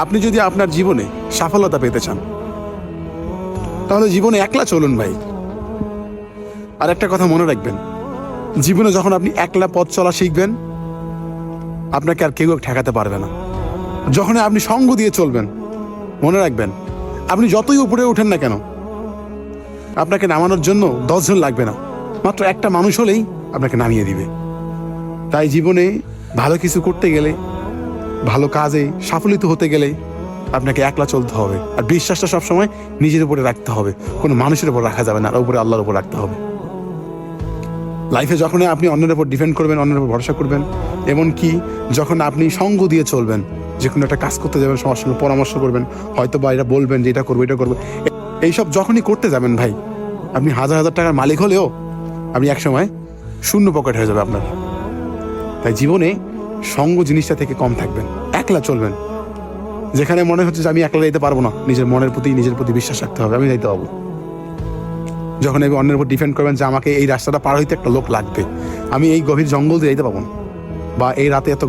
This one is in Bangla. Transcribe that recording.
আপনি যদি আপনার জীবনে সফলতা পেতে চান তাহলে জীবনে একলা চলুন ভাই। আর একটা কথা মনে রাখবেন, জীবনে যখন আপনি একলা পথ চলা শিখবেন আপনাকে আর কেউ ঠেকাতে পারবে না। যখন আপনি সঙ্গ দিয়ে চলবেন মনে রাখবেন, আপনি যতই উপরে ওঠেন না কেন আপনাকে নামানোর জন্য 10 জন লাগবে না, মাত্র একটা মানুষ হলেই আপনাকে নামিয়ে দিবে। তাই জীবনে ভালো কিছু করতে গেলে, ভালো কাজে সাফল্য হতে গেলে আপনাকে একলা চলতে হবে। আর বিশ্বাসটা সবসময় নিজের উপরে রাখতে হবে, কোনো মানুষের উপর রাখা যাবে না, আর উপরে আল্লাহর উপর রাখতে হবে। লাইফে যখন আপনি অন্যের উপর ডিপেন্ড করবেন, অন্যের উপর ভরসা করবেন, এমনকি যখন আপনি সঙ্গ দিয়ে চলবেন, যে কোনো একটা কাজ করতে যাবেন সবার সঙ্গে পরামর্শ করবেন, হয়তো বা এটা বলবেন যে এটা করবো এটা করবো, এইসব যখনই করতে যাবেন ভাই, আপনি হাজার হাজার টাকার মালিক হলেও আপনি একসময় শূন্য পকেট হয়ে যাবে আপনার। তাই জীবনে সঙ্গ জিনিসটা থেকে কম থাকবেন, একলা চলবেন। যেখানে মনে হচ্ছে যে আমি একলা যেতে পারবো না, নিজের মনের প্রতি নিজের প্রতি বিশ্বাস রাখতে হবে, আমি যাইতে পারবো। যখন আমি অন্যের উপর ডিপেন্ড করবেন যে আমাকে এই রাস্তাটা পার হইতে একটা লোক লাগবে, আমি এই গভীর জঙ্গল দিয়ে যেতে পারবো না, বা এই রাতে এত